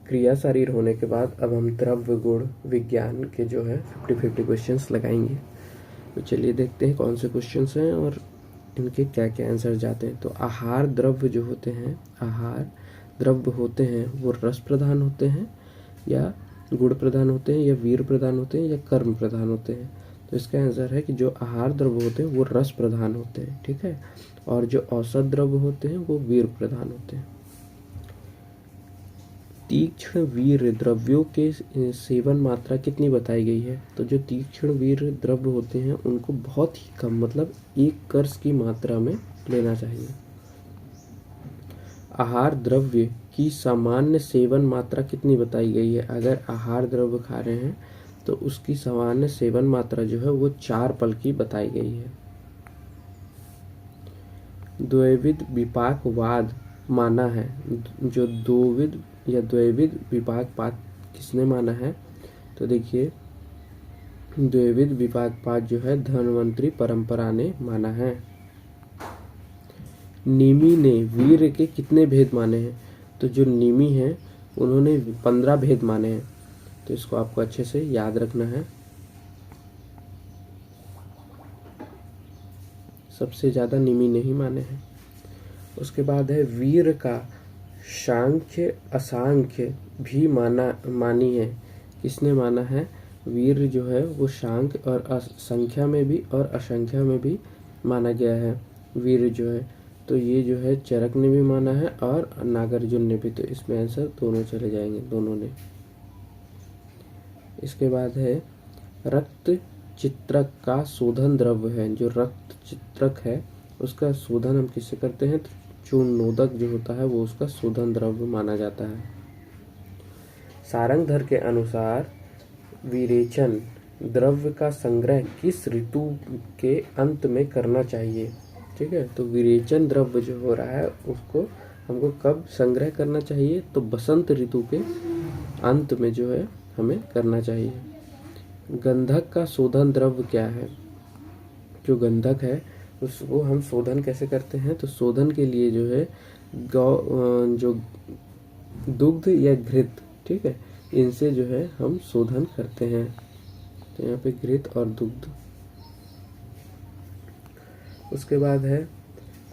क्रिया शरीर होने के बाद अब हम द्रव्य गुण विज्ञान के जो है 50-50 क्वेश्चंस लगाएंगे। तो चलिए देखते हैं कौन से क्वेश्चंस हैं और इनके क्या क्या आंसर जाते हैं। तो आहार द्रव्य जो होते हैं, आहार द्रव्य होते हैं वो रस प्रधान होते हैं या गुण प्रधान होते हैं या वीर प्रधान होते हैं या कर्म प्रधान होते हैं। तो इसका आंसर है कि जो आहार द्रव्य होते हैं वो रस प्रधान होते हैं, ठीक है, और जो औसत द्रव्य होते हैं वो वीर प्रधान होते हैं। तीक्ष्ण वीर द्रव्यों के सेवन मात्रा कितनी बताई गई है? तो जो तीक्ष्ण वीर द्रव्य होते हैं उनको बहुत ही कम, मतलब 1 कर्स की मात्रा में लेना चाहिए। आहार द्रव्य की सामान्य सेवन मात्रा कितनी बताई गई है? अगर आहार द्रव्य खा रहे हैं तो उसकी सामान्य सेवन मात्रा जो है वो 4 पल की बताई गई है। द्वैविध विपाकवाद माना है, जो द्विविध या द्वैविध विपाकवाद किसने माना है? तो देखिए द्वैविध विपाकवाद जो है धन्वंतरी परंपरा ने माना है। निमि ने वीर के कितने भेद माने हैं? तो जो निमि हैं उन्होंने 15 भेद माने हैं। तो इसको आपको अच्छे से याद रखना है। सबसे ज्यादा निमि ने ही माने हैं। उसके बाद है वीर का सांख्य असांख्य भी मानी है। किसने माना है? वीर जो है वो सांख्य और संख्या में भी और असंख्या में भी माना गया है वीर जो है। तो ये जो है चरक ने भी माना है और नागार्जुन ने भी। तो इसमें आंसर दोनों चले जाएंगे, दोनों ने। इसके बाद है रक्त चित्रक का शोधन द्रव्य है। जो रक्त चित्रक है उसका शोधन हम किससे करते हैं? तो चूर्णोदक जो होता है वो उसका शोधन द्रव्य माना जाता है। सारंगधर के अनुसार विरेचन द्रव्य का संग्रह किस ऋतु के अंत में करना चाहिए? ठीक है, तो विरेचन द्रव्य जो हो रहा है उसको हमको कब संग्रह करना चाहिए? तो बसंत ऋतु के अंत में जो है हमें करना चाहिए। गंधक का शोधन द्रव्य क्या है? जो गंधक है उसको हम शोधन कैसे करते हैं? तो शोधन के लिए जो है जो दुग्ध या घृत, ठीक है, इनसे जो है हम शोधन करते हैं। तो यहाँ पे घृत और दुग्ध। उसके बाद है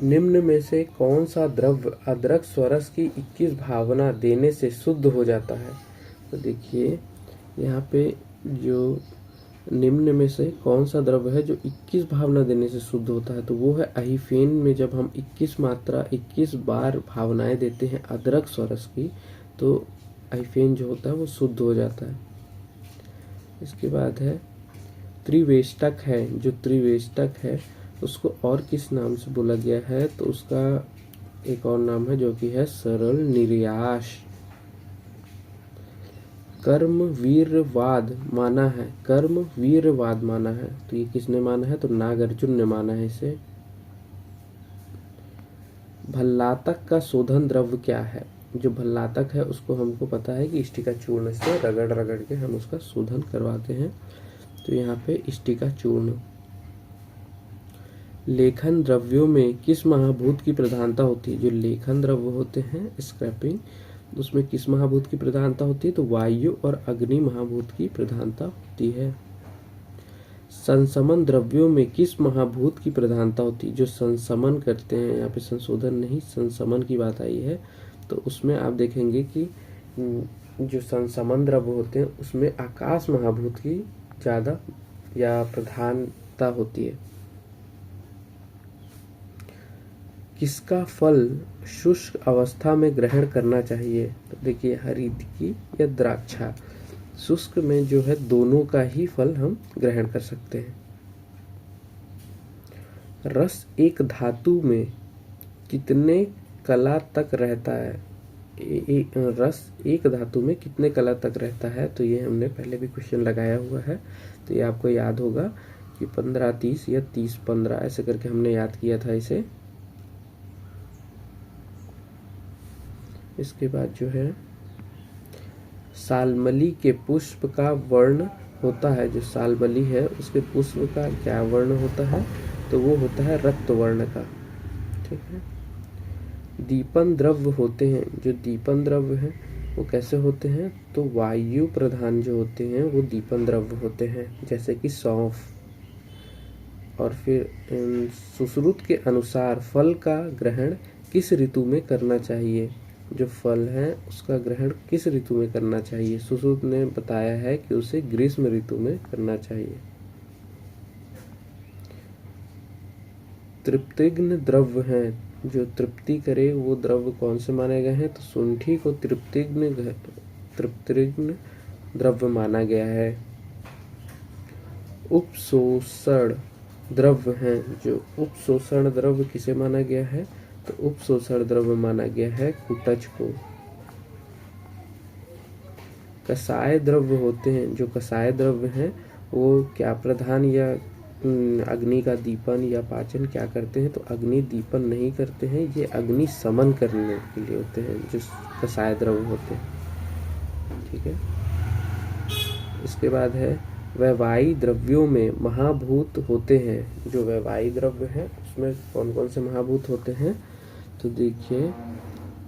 निम्न में से कौन सा द्रव्य अदरक स्वरस की 21 भावना देने से शुद्ध हो जाता है? तो देखिए यहाँ पे जो निम्न में से कौन सा द्रव्य है जो 21 भावना देने से शुद्ध होता है? तो वो है अहिफेन में जब हम 21 बार भावनाएं देते हैं अदरक स्वरस की, तो अहिफेन जो होता है वो शुद्ध हो जाता है। इसके बाद है त्रिवेष्टक है। जो त्रिवेष्टक है उसको और किस नाम से बोला गया है? तो उसका एक और नाम है जो कि है सरल निर्यास। कर्म वीरवाद माना है, कर्म वीरवाद माना है, तो ये किसने माना है? तो नागार्जुन ने माना है इसे। भल्लातक का शोधन द्रव्य क्या है? जो भल्लातक है उसको हमको पता है कि स्टिका चूर्ण से रगड़ रगड़ के हम उसका शोधन करवाते हैं। तो यहाँ पे स्टिका चूर्ण। लेखन द्रव्यों में किस महाभूत की प्रधानता होती है? जो लेखन द्रव्य होते हैं स्क्रैपिंग, उसमें किस महाभूत की प्रधानता होती है? तो वायु और अग्नि महाभूत की प्रधानता होती है। संसमन द्रव्यों में किस महाभूत की प्रधानता होती है? जो संसमन करते हैं, यहाँ पे संशोधन नहीं संसमन की बात आई है, तो उसमें आप देखेंगे कि जो संसमन द्रव्य होते हैं उसमें आकाश महाभूत की ज्यादा या प्रधानता होती है। किसका फल शुष्क अवस्था में ग्रहण करना चाहिए? तो देखिए हरितकी या द्राक्षा। शुष्क में जो है दोनों का ही फल हम ग्रहण कर सकते हैं। रस एक धातु में कितने कला तक रहता है? रस एक धातु में कितने कला तक रहता है? तो ये हमने पहले भी क्वेश्चन लगाया हुआ है, तो ये आपको याद होगा कि 15-30 या 30-15 ऐसे करके हमने याद किया था इसे। इसके बाद जो है सालमली के पुष्प का वर्ण होता है। जो सालमली है उसके पुष्प का क्या वर्ण होता है? तो वो होता है रक्त वर्ण का, ठीक है। दीपन द्रव्य होते हैं। जो दीपन द्रव्य है वो कैसे होते हैं? तो वायु प्रधान जो होते हैं वो दीपन द्रव्य होते हैं, जैसे कि सौंफ। और फिर सुश्रुत के अनुसार फल का ग्रहण किस ऋतु में करना चाहिए? जो फल है उसका ग्रहण किस ऋतु में करना चाहिए? सुश्रुत ने बताया है कि उसे ग्रीष्म ऋतु में करना चाहिए। तृप्तिग्न द्रव्य हैं, जो तृप्ति करे वो द्रव्य कौन से माने गए हैं? तो शुंठी को तृप्तिग्न द्रव्य माना गया है। उपशोषण द्रव्य हैं, जो उपशोषण द्रव्य किसे माना गया है? तो उपशोषण द्रव्य माना गया है कुटज को। कसाय द्रव्य होते हैं, जो कसाय द्रव्य हैं वो क्या प्रधान या अग्नि का दीपन या पाचन क्या करते हैं? तो अग्नि दीपन नहीं करते हैं, ये अग्नि समन करने के लिए होते हैं जो कसाय द्रव्य होते हैं। ठीक है। इसके बाद है वैवाही द्रव्यों में महाभूत होते हैं। जो वैवाही द्रव्य है उसमें कौन कौन से महाभूत होते हैं? तो देखिए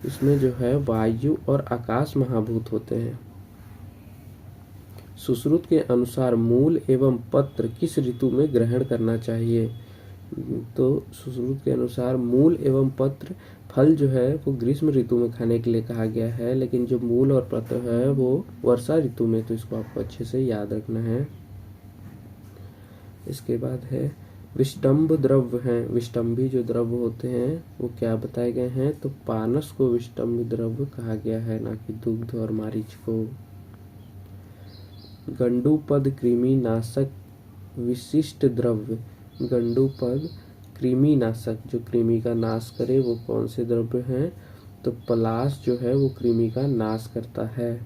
इसमें जो है वायु और आकाश महाभूत होते हैं। सुश्रुत के अनुसार मूल एवं पत्र किस ऋतु में ग्रहण करना चाहिए? तो सुश्रुत के अनुसार मूल एवं पत्र, फल जो है वो ग्रीष्म ऋतु में खाने के लिए कहा गया है, लेकिन जो मूल और पत्र है वो वर्षा ऋतु में, तो इसको आपको अच्छे से याद रखना है। इसके बाद है विष्टम्भ द्रव्य हैं। विष्टम्भी जो द्रव्य होते हैं वो क्या बताए गए हैं? तो पानस को विष्टम्भ द्रव्य कहा गया है, ना कि दुग्ध और मारीच को। गंडुपद कृमि नाशक विशिष्ट द्रव्य। गंडुपद कृमि नाशक, जो कृमि का नाश करे वो कौन से द्रव्य हैं? तो पलाश जो है वो कृमि का नाश करता है।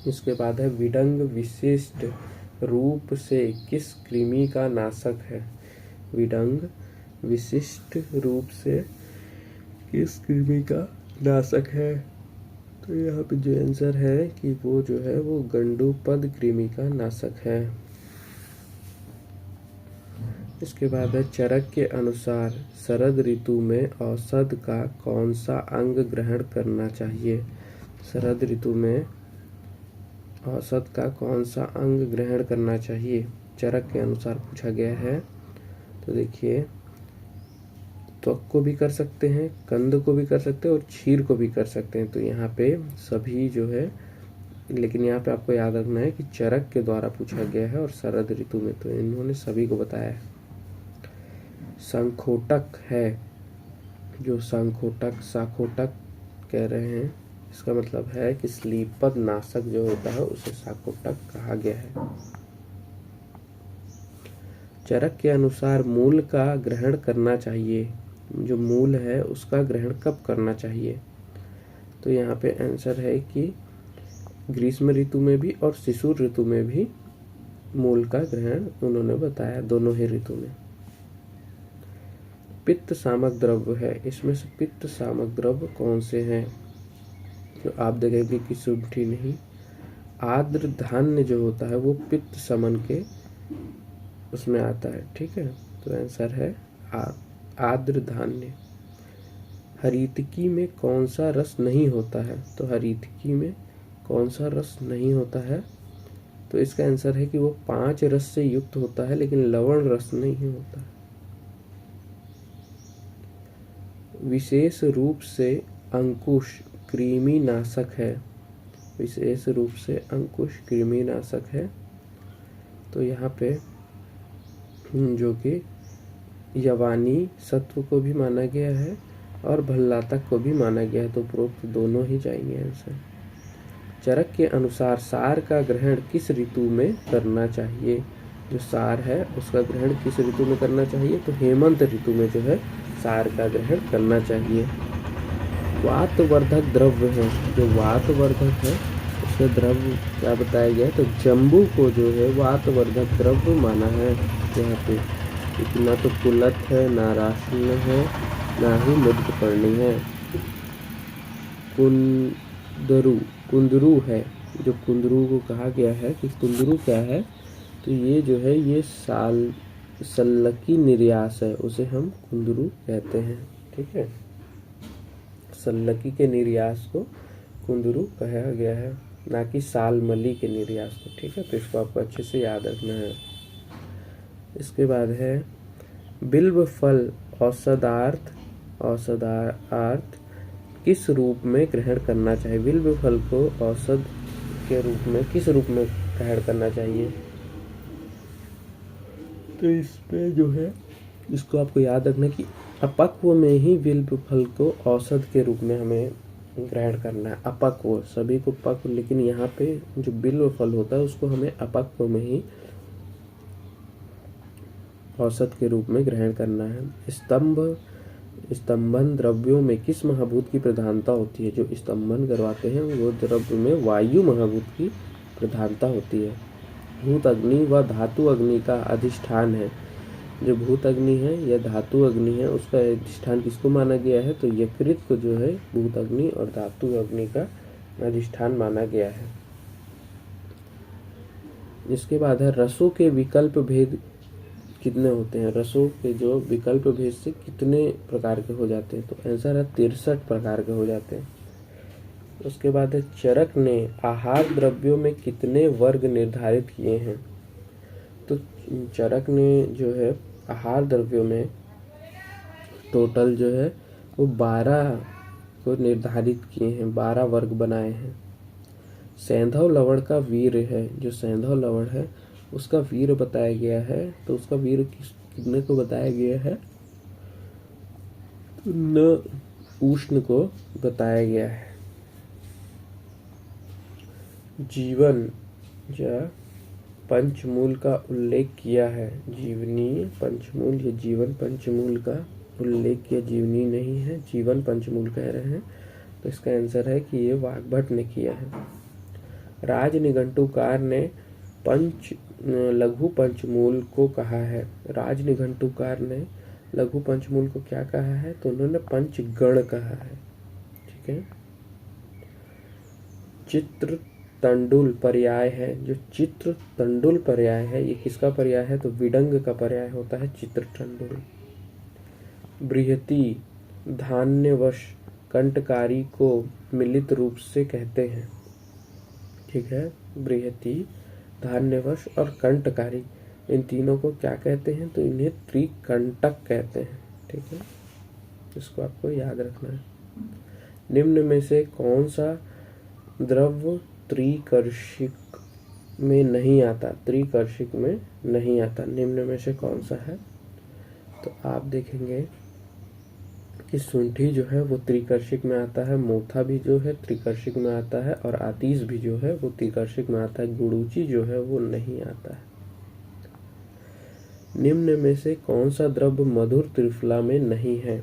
इसके बाद है विडंग विशिष्ट रूप से किस कृमि का नाशक है? विडंग विशिष्ट रूप से किस कृमि का नाशक है? तो यहाँ पे जो आंसर है कि वो जो है वो गंडुपद कृमि का नाशक है। इसके बाद है चरक के अनुसार शरद ऋतु में औषध का कौन सा अंग ग्रहण करना चाहिए? शरद ऋतु में औषध का कौन सा अंग ग्रहण करना चाहिए? चरक के अनुसार पूछा गया है। तो देखिए त्वक को भी कर सकते हैं, कंद को भी कर सकते हैं और क्षीर को भी कर सकते हैं। तो यहाँ पे सभी जो है, लेकिन यहाँ पे आपको याद रखना है कि चरक के द्वारा पूछा गया है और शरद ऋतु में, तो इन्होंने सभी को बताया है। संखोटक है, जो संखोटक साखोटक कह रहे हैं, इसका मतलब है कि स्लीपद नाशक जो होता है उसे साखोटक कहा गया है। चरक के अनुसार मूल का ग्रहण करना चाहिए। जो मूल है उसका ग्रहण कब करना चाहिए? तो यहाँ पे आंसर है कि ग्रीष्म ऋतु में भी और शिशुर ऋतु में भी मूल का ग्रहण उन्होंने बताया, दोनों ही ऋतु में। पित्त सामक द्रव्य है, इसमें से पित्त सामक द्रव्य कौन से हैं? जो आप देखेंगे कि शुंठी नहीं, आर्द्र धान्य जो होता है वो पित्त समन के उसमें आता है। ठीक है, तो आंसर है आर्द्र धान्य। हरितकी में कौन सा रस नहीं होता है? तो हरितकी में कौन सा रस नहीं होता है? तो इसका आंसर है कि वो 5 रस से युक्त होता है, लेकिन लवण रस नहीं होता है। विशेष रूप से अंकुश कृमि नाशक है। विशेष रूप से अंकुश कृमि नाशक है। तो यहाँ पे जो कि यवानी सत्व को भी माना गया है और भल्लातक को भी माना गया है, तो उपरोक्त दोनों ही जाएंगे आंसर। चरक के अनुसार सार का ग्रहण किस ऋतु में करना चाहिए? जो सार है उसका ग्रहण किस ऋतु में करना चाहिए? तो हेमंत ऋतु में जो है सार का ग्रहण करना चाहिए। वातवर्धक द्रव्य है, जो वातवर्धक है उसका द्रव्य क्या बताया गया है? तो जम्बू को जो है वातवर्धक द्रव्य माना है। यहाँ पे इतना तो कुलत है, ना राशन है, ना ही मुद्गपर्णी है। कुंदरू है, जो कुंदरू को कहा गया है कि कुंदरू क्या है? तो ये जो है ये सल्लकी निर्यास है, उसे हम कुंदरू कहते हैं। ठीक है, सल्लकी के निर्यास को कुंदरू कहा गया है, ना कि सालमली के निर्यास को। ठीक है, तो इसको आपको अच्छे से याद रखना है। इसके बाद है बिल्व फल औषधार्थ किस रूप में ग्रहण करना चाहिए। बिल्व फल को औषध के रूप में किस रूप में ग्रहण करना चाहिए, तो इसमें जो है इसको आपको याद रखना कि अपक्व में ही बिल्व फल को औषध के रूप में हमें ग्रहण करना है। अपक्व, सभी को पक्व, लेकिन यहाँ पे जो बिल्व फल होता है उसको हमें अपक्व में ही औषध के रूप में ग्रहण करना है। स्तंभन द्रव्यों में किस महाभूत की प्रधानता होती है। जो स्तंभन करवाते हैं वो द्रव्य में वायु महाभूत की प्रधानता होती है। भूत अग्नि व धातु अग्नि का अधिष्ठान है। जो भूत अग्नि है या धातु अग्नि है उसका अधिष्ठान किसको माना गया है, तो यकृत को जो है भूत अग्नि और धातु अग्नि का अधिष्ठान माना गया है। इसके बाद है रसों के विकल्प भेद कितने होते हैं। रसों के जो विकल्प भेद से कितने प्रकार के हो जाते हैं, तो आंसर है 63 प्रकार के हो जाते हैं। उसके बाद है चरक ने आहार द्रव्यों में कितने वर्ग निर्धारित किए हैं। तो चरक ने जो है आहार द्रव्यों में टोटल जो है वो 12 को निर्धारित किए हैं, 12 वर्ग बनाए हैं। सैंधव लवण का वीर है, जो सैंधव लवण है उसका वीर बताया गया है, तो उसका वीर कितने को बताया गया है, तो न उष्ण को बताया गया है। जीवन या पंचमूल का उल्लेख किया है। जीवनी पंचमूल या जीवन पंचमूल का उल्लेख किया, जीवनी नहीं है, जीवन पंचमूल कह रहे हैं, तो इसका आंसर है कि ये वाग्भट ने किया है। राज निघंटुकार ने लघु पंचमूल को कहा है। राज निघंटुकार ने लघु पंचमूल को क्या कहा है, तो उन्होंने पंचगण कहा है। ठीक है। चित्र तंडुल पर्याय है। जो चित्र तंडुल पर्याय है ये किसका पर्याय है, तो विडंग का पर्याय होता है चित्र तंडुल। बृहति धान्यवश कंटकारी को मिलित रूप से कहते हैं। ठीक है, बृहति धान्यवश और कंटकारी इन तीनों को क्या कहते हैं, तो इन्हें त्रिकंटक कहते हैं। ठीक है, इसको आपको याद रखना है। निम्न में से कौन सा द्रव्य त्रिकर्षिक में नहीं आता। त्रिकर्षिक में नहीं आता, निम्न में से कौन सा है, तो आप देखेंगे कि सुंठी जो है वो त्रिकर्षिक में आता है, मोथा भी जो है त्रिकर्षिक में आता है, और आतीश भी जो है वो त्रिकर्षिक में आता है। गुड़ूची जो है वो नहीं आता है। निम्न में से कौन सा द्रव्य मधुर त्रिफला में नहीं है।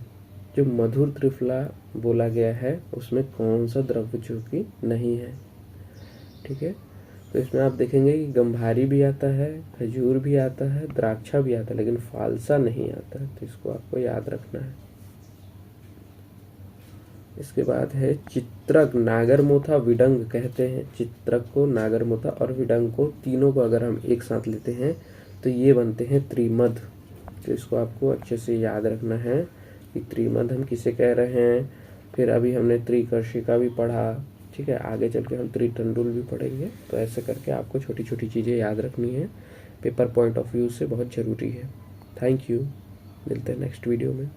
जो मधुर त्रिफला बोला गया है उसमें कौन सा द्रव्य जो कि नहीं है। ठीक है, तो इसमें आप देखेंगे कि गंभारी भी आता है, खजूर भी आता है, द्राक्षा भी आता है, लेकिन फालसा नहीं आता है, तो इसको आपको याद रखना है। इसके बाद है चित्रक नागरमोथा विडंग कहते हैं। चित्रक को, नागरमोथा और विडंग को, तीनों को अगर हम एक साथ लेते हैं तो ये बनते हैं त्रिमध। तो इसको आपको अच्छे से याद रखना है कि त्रिमध हम किसे कह रहे हैं। फिर अभी हमने त्रिकर्षिका भी पढ़ा। ठीक है, आगे चल के हम त्रिटंडुल भी पढ़ेंगे। तो ऐसे करके आपको छोटी छोटी चीज़ें याद रखनी है, पेपर पॉइंट ऑफ व्यू से बहुत ज़रूरी है। थैंक यू, मिलते हैं नेक्स्ट वीडियो में।